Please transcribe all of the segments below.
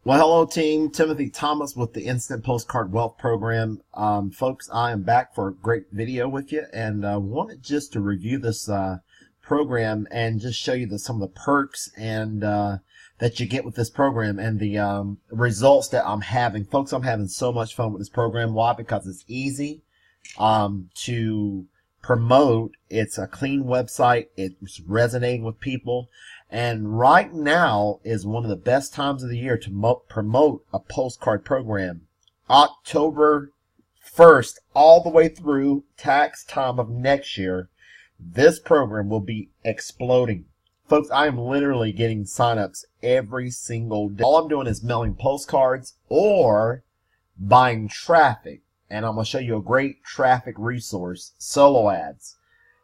Well, hello team. Timothy Thomas with the Instant Postcard Wealth Program. Folks, I am back for a great video with you, and wanted just to review this program and just show you some of the perks and that you get with this program and the results that I'm having. Folks, I'm having so much fun with this program. Why? Because it's easy to promote. It's a clean website. It's resonating with people. And right now is one of the best times of the year to promote a postcard program. October 1st all the way through tax time of next year, this program will be exploding. Folks, I am literally getting signups every single day. All I'm doing is mailing postcards or buying traffic. And I'm going to show you a great traffic resource, solo ads.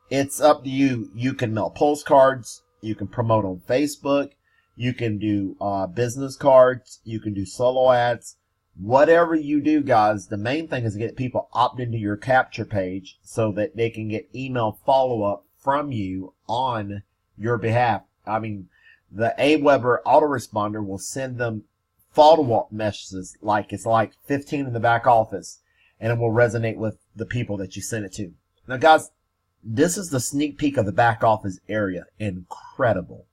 It's up to you. You can mail postcards. You can promote on Facebook. You can do business cards. You can do solo ads. Whatever you do, guys, the main thing is to get people opt into your capture page so that they can get email follow-up from you on your behalf. I mean, the AWeber autoresponder will send them follow-up messages it's like 15 in the back office, and it will resonate with the people that you send it to. Now, guys, this is the sneak peek of the back office area. Incredible.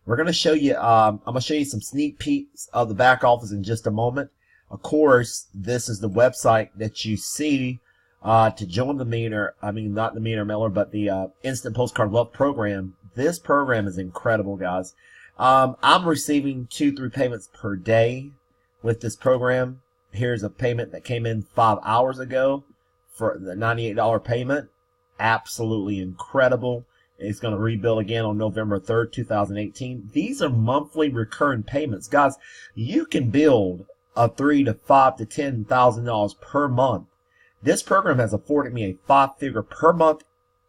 We're going to show you, I'm going to show you some sneak peeks of the back office in just a moment. Of course, this is the website that you see to join the Millionaire, not the Millionaire Mailer, but the Instant Postcard Wealth Program. This program is incredible, guys. I'm receiving 2-3 payments per day with this program. Here's a payment that came in 5 hours ago for the $98 payment. Absolutely incredible. It's going to rebuild again on November 3rd, 2018. These are monthly recurring payments. Guys, you can build a $3,000 to $5,000 to $10,000 per month. This program has afforded me a 5-figure per month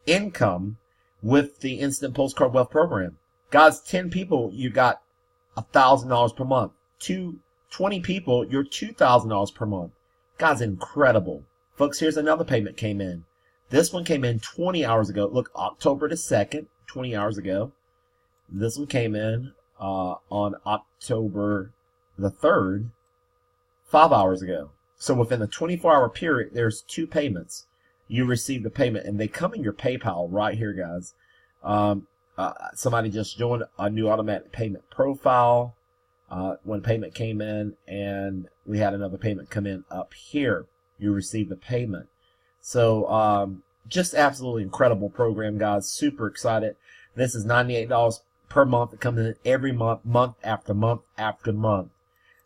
income with the Instant Postcard Wealth Program. Guys, 10 people, you got $1,000 per month. 20 people, you're $2,000 per month. Guys, incredible. Folks, here's another payment came in. This one came in 20 hours ago. Look, October the 2nd, 20 hours ago. This one came in on October the 3rd, 5 hours ago. So within the 24-hour period, there's 2 payments. You received a payment, and they come in your PayPal right here, guys. Somebody just joined a new automatic payment profile when payment came in, and we had another payment come in up here. You received a payment. So just absolutely incredible program, guys. Super excited. This is $98 per month. It comes in every month, month after month after month.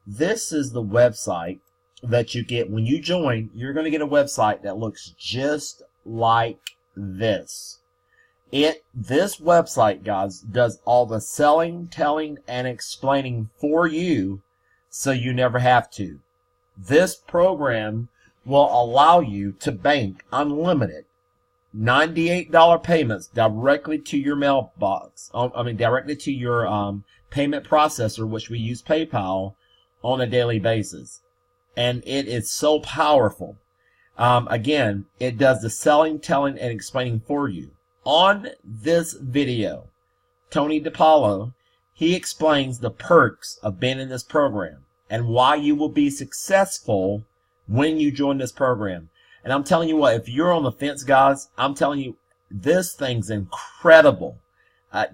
This is the website that you get when you join. You're going to get a website that looks just like this. This website, guys, does all the selling, telling, and explaining for you, so you never have to. This program will allow you to bank unlimited $98 payments directly to your mailbox. Directly to your payment processor, which we use PayPal on a daily basis. And it is so powerful. Again, it does the selling, telling, and explaining for you. On this video, Tony DiPaolo, he explains the perks of being in this program and why you will be successful when you join this program. And I'm telling you what, if you're on the fence, guys, I'm telling you, this thing's incredible.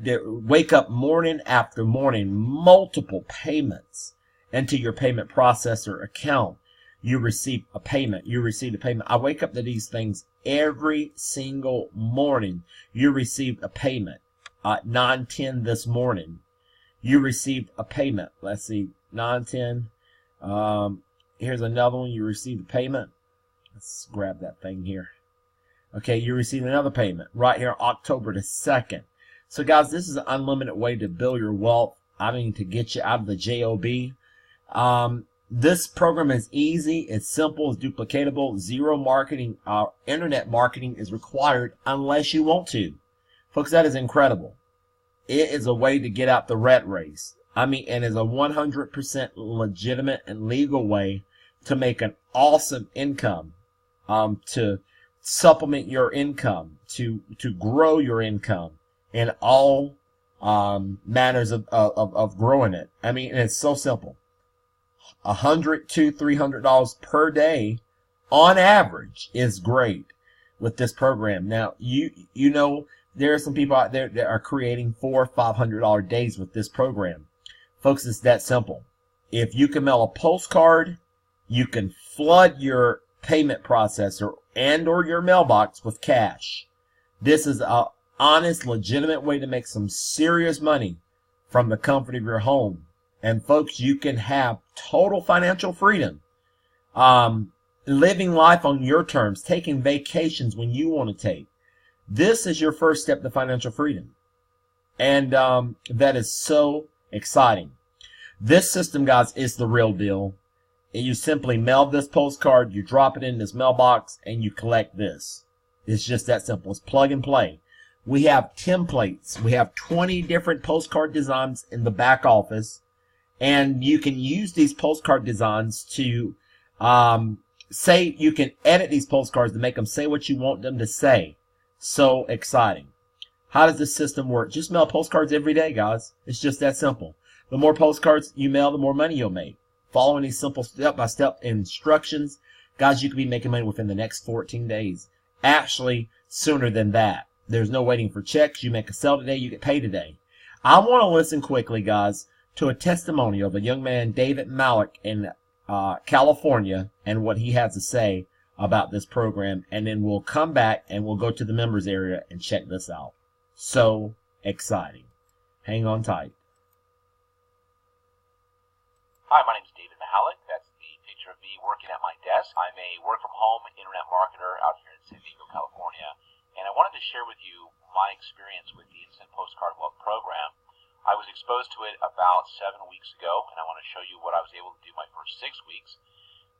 Wake up morning after morning, multiple payments into your payment processor account. You receive a payment. You receive a payment. I wake up to these things every single morning. You received a payment. 9:10 this morning. You received a payment. Let's see, 9:10. Here's another one. You received a payment. Let's grab that thing here. Okay, you received another payment right here, October the 2nd. So, guys, this is an unlimited way to build your wealth. To get you out of the JOB. This program is easy. It's simple. It's duplicatable. Zero marketing. Internet marketing is required unless you want to. Folks, that is incredible. It is a way to get out the rat race. And it's a 100% legitimate and legal way to make an awesome income, to supplement your income, to grow your income in all manners of growing it. And it's so simple. $100 to $300 per day on average is great with this program. Now, you know, there are some people out there that are creating $400-500 days with this program. Folks, it's that simple. If you can mail a postcard, you can flood your payment processor and or your mailbox with cash. This is a honest, legitimate way to make some serious money from the comfort of your home. And folks, you can have total financial freedom. Living life on your terms, taking vacations when you want to take. This is your first step to financial freedom. And that is so exciting. This system, guys, is the real deal. You simply mail this postcard, you drop it in this mailbox, and you collect this. It's just that simple. It's plug and play. We have templates. We have 20 different postcard designs in the back office. And you can use these postcard designs to say, you can edit these postcards to make them say what you want them to say. So exciting. How does this system work? Just mail postcards every day, guys. It's just that simple. The more postcards you mail, the more money you'll make. Following these simple step-by-step instructions, guys, you could be making money within the next 14 days. Actually, sooner than that. There's no waiting for checks. You make a sale today, you get paid today. I want to listen quickly, guys, to a testimonial of a young man, David Malik, in California, and what he has to say about this program. And then we'll come back and we'll go to the members area and check this out. So exciting. Hang on tight. Hi, my name is David Malik. That's the picture of me working at my desk. I'm a work-from-home internet marketer out here in San Diego, California, and I wanted to share with you my experience with the Instant Postcard Wealth program. I was exposed to it about 7 weeks ago, and I want to show you what I was able to do my first 6 weeks.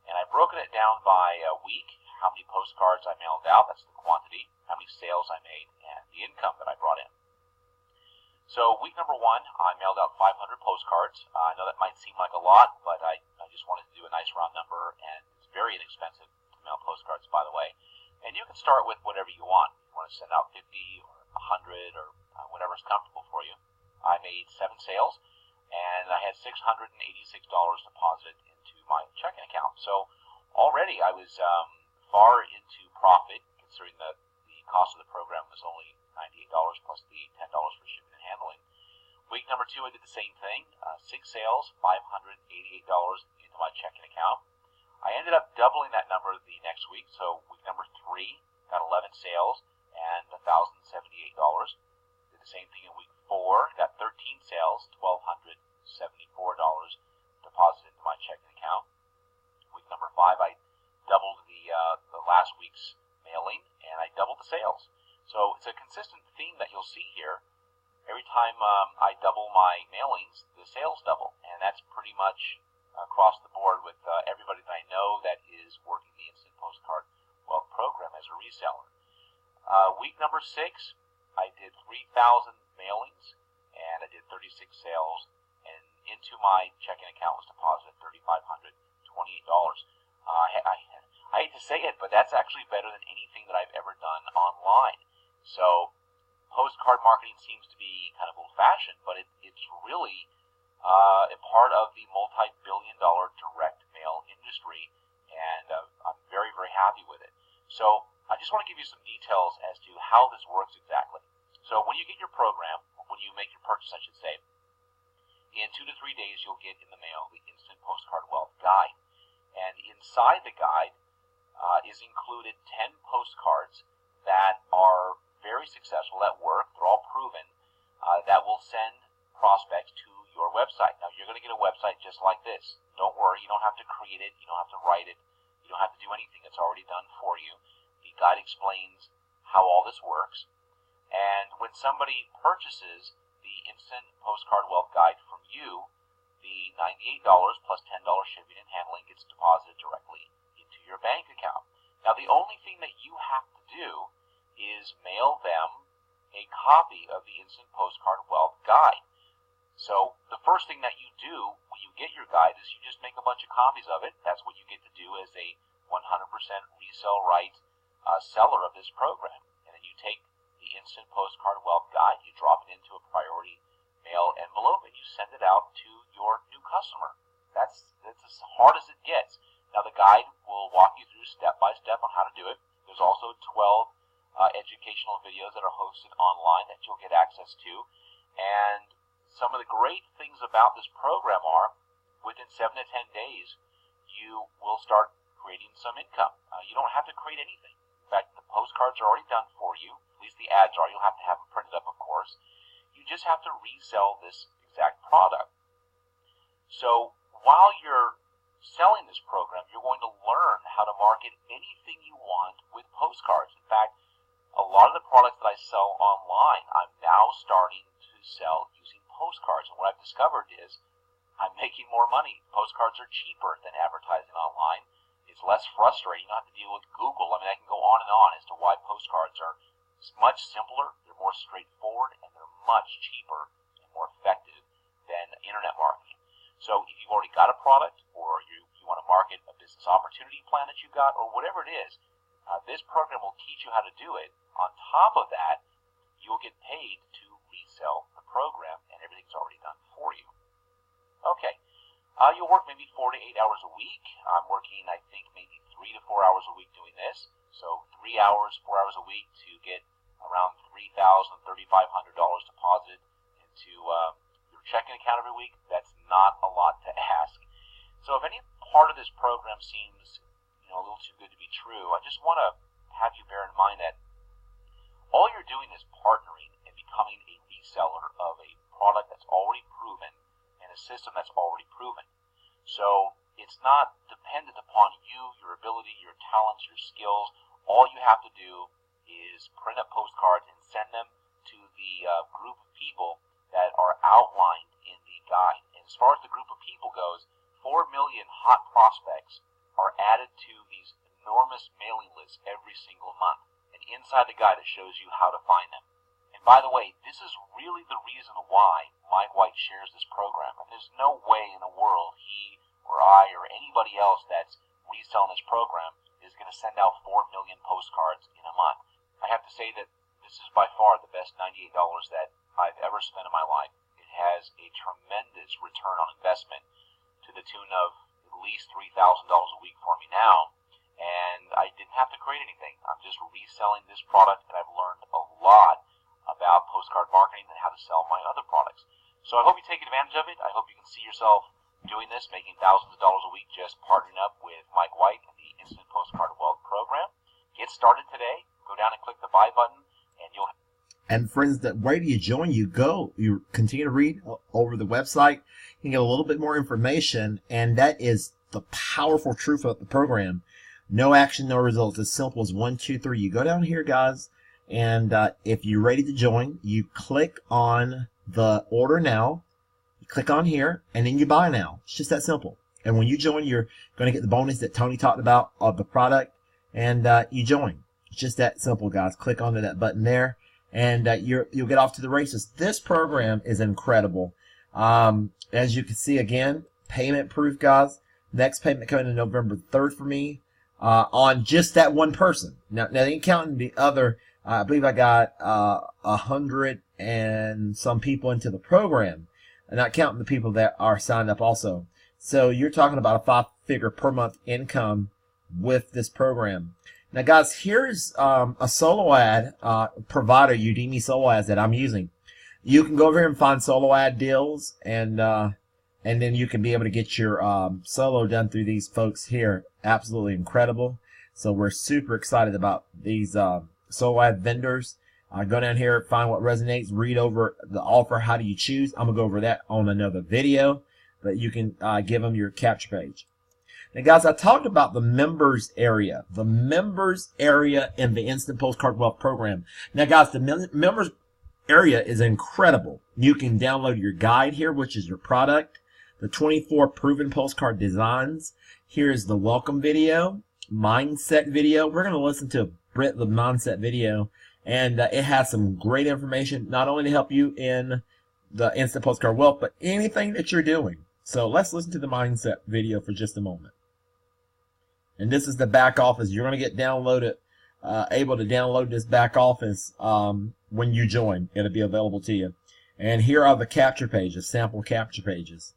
And I've broken it down by a week, how many postcards I mailed out, that's the quantity, how many sales I made, and the income that I brought in. So week number 1, I mailed out 500 postcards. I know that might seem like a lot, but I just wanted to do a nice round number, and it's very inexpensive to mail postcards, by the way. And you can start with whatever you want. If you want to send out 50 or 100 or whatever's comfortable for you. I made 7 sales, and I had $686 deposited into my checking account. So already I was far into profit, considering that the cost of the program was only $98 plus the $10 for shipping and handling. Week number 2, I did the same thing. 6 sales, $588 into my checking account. I ended up doubling that number the next week. So week number 3, got 11 sales and $1,078. Did the same thing in week 4, got 13 sales, $1,274 deposited into my checking account. Week number 5, I doubled the last week's mailing, and I doubled the sales. So it's a consistent theme that you'll see here. Every time I double my mailings, the sales double, and that's pretty much across the board with everybody that I know that is working the Instant Postcard Wealth program as a reseller. Week number 6, I did 3,000 mailings, and I did 36 sales, and into my checking account was deposited $3,528. I hate to say it, but that's actually better than anything that I've ever done online. So postcard marketing seems to be kind of old-fashioned, but it's really a part of the multi-billion-dollar direct mail industry, and I'm very, very happy with it. So I just want to give you some details as to how this works exactly. So when you get your program, when you make your purchase, I should say, in 2 to 3 days you'll get in the mail the Instant Postcard Wealth Guide. And inside the guide is included 10 postcards that are very successful, that work, they're all proven, that will send prospects to your website. Now, you're going to get a website just like this. Don't worry, you don't have to create it, you don't have to write it, you don't have to do anything. It's already done for you. The guide explains how all this works. And when somebody purchases the Instant Postcard Wealth Guide from you, the $98 plus $10 shipping and handling gets deposited directly into your bank account. Now, the only thing that you have to do is mail them a copy of the Instant Postcard Wealth Guide. So the first thing that you do when you get your guide is you just make a bunch of copies of it. That's what you get to do as a 100% resale right seller of this program. And then you take the Instant Postcard Wealth Guide, you drop it into a priority mail envelope, and you send it out to your new customer. That's as hard as it gets. Now, the guide will walk you through step by step on how to do it. There's also 12 educational videos that are hosted online that you'll get access to. And some of the great things about this program are, within 7 to 10 days, you will start creating some income. You don't have to create anything. In fact, the postcards are already done for you. At least the ads are. You'll have to have them printed up, of course. You just have to resell this exact product. So while you're selling this program, you're going to learn how to market anything you want with postcards. In fact, a lot of the products that I sell online, I'm now starting to sell using postcards. And what I've discovered is I'm making more money. Postcards are cheaper than advertising online. It's less frustrating. You don't have to deal with Google. I mean, I can go on and on as to why postcards are much simpler, they're more straightforward, and they're much cheaper and more effective than internet marketing. So if you've already got a product, or you want to market a business opportunity plan that you got, or whatever it is, this program will teach you how to do it. On top of that, you will get paid to resell the program, and everything's already done for you. Okay, you'll work maybe 4 to 8 hours a week. I'm working, I think, maybe 3 to 4 hours a week doing this. So 3 hours, 4 hours a week to get around $3,000, $3,500 deposited into your checking account every week. That's not a lot to ask. So if any part of this program seems, a little too good to be true, I just want to have you bear in mind that all you're doing is partnering and becoming a reseller of a product that's already proven and a system that's already proven. So it's not dependent upon you, your ability, your talents, your skills. All you have to do is print up postcards and send them to the group of people that are outlined in the guide. And as far as the group of people goes, 4 million hot prospects are added to these enormous mailing lists every single month. And inside the guide, it shows you how to find them. And by the way, this is really the reason why Mike White shares this program. And there's no way in the world he or I or anybody else that's reselling this program is going to send out 4 million postcards in a month. I have to say that this is by far the best $98 that I've ever spent in my life. It has a tremendous return on investment to the tune of at least $3,000 a week for me now. And I didn't have to create anything. I'm just reselling this product, and I've learned a lot about postcard marketing and how to sell my other products. So I hope you take advantage of it. I hope you can see yourself doing this, making thousands of dollars a week just partnering up with Mike White and the Instant Postcard Wealth program. Get started today. Go down and click the buy button, and you'll. And friends, that way you join, you continue to read over the website. You can get a little bit more information, and that is the powerful truth of the program. No action, no results. As simple as 1, 2, 3. You go down here, guys, and if you're ready to join, you click on the order now. You click on here, and then you buy now. It's just that simple. And when you join, you're going to get the bonus that Tony talked about of the product, and you join. It's just that simple, guys. Click onto that button there, and you'll get off to the races. This program is incredible. As you can see, again, payment proof, guys. Next payment coming in November 3rd for me on just that one person. Now they ain't counting the other. I believe I got 100 and some people into the program, and not counting the people that are signed up also. So you're talking about a 5-figure per month income with this program. Now, guys, here's a solo ad provider, Udemy solo ads that I'm using. You can go over here and find solo ad deals, and then you can be able to get your solo done through these folks here. Absolutely incredible. So we're super excited about these solo ad vendors. Go down here, find what resonates, read over the offer. How do you choose? I'm gonna go over that on another video, but you can give them your capture page. Now, guys, I talked about the members area. The members area in the Instant Postcard Wealth program. Now, guys, the members area is incredible. You can download your guide here, which is your product, the 24 proven postcard designs. Here's the welcome video, mindset video. We're going to listen to Britt, the mindset video, and it has some great information, not only to help you in the Instant Postcard Wealth, but anything that you're doing. So let's listen to the mindset video for just a moment. And this is the back office. You're going to get downloaded, able to download this back office when you join. It'll be available to you. And here are the capture pages, sample capture pages.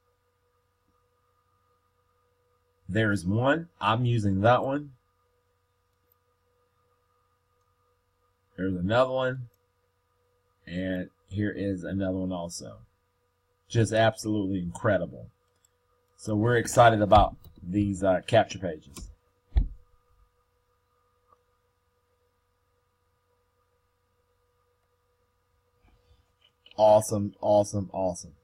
There's one. I'm using that one. There's another one. And here is another one also. Just absolutely incredible. So we're excited about these capture pages. Awesome, awesome, awesome.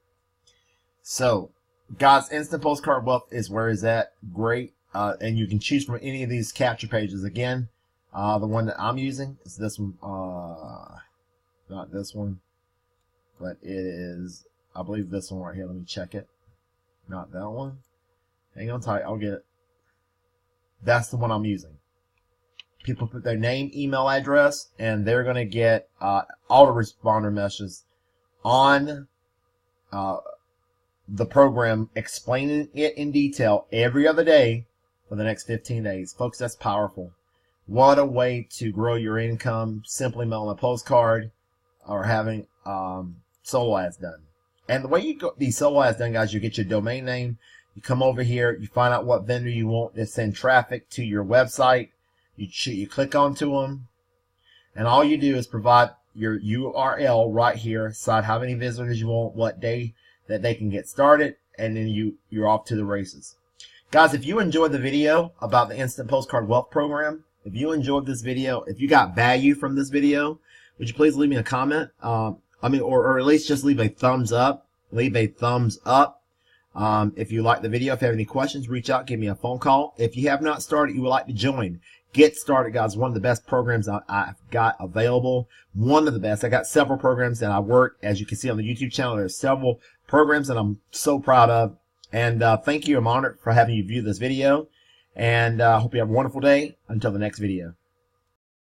So, guys, Instant Postcard Wealth is where it's at. Great. And you can choose from any of these capture pages. Again, the one that I'm using is this one. Not this one, but it is, I believe, this one right here. Let me check it. Not that one. Hang on tight. I'll get it. That's the one I'm using. People put their name, email address, and they're going to get autoresponder messages on the program explaining it in detail every other day for the next 15 days. Folks, that's powerful. What a way to grow your income, simply mailing a postcard or having solo ads done. And the way you get these solo ads done, guys, you get your domain name, you come over here, you find out what vendor you want to send traffic to your website, you click onto them, and all you do is provide your URL right here, decide how many visitors you want, what day that they can get started, and then you're off to the races. Guys, if you enjoyed the video about the Instant Postcard Wealth Program, if you enjoyed this video, if you got value from this video, would you please leave me a comment? Or at least just leave a thumbs up. Leave a thumbs up. If you like the video, if you have any questions, reach out, give me a phone call. If you have not started, you would like to join, Get Started, guys. One of the best programs I've got available. One of the best. I got several programs that I work. As you can see on the YouTube channel, there's several programs that I'm so proud of. And thank you. I'm honored for having you view this video. And I hope you have a wonderful day. Until the next video.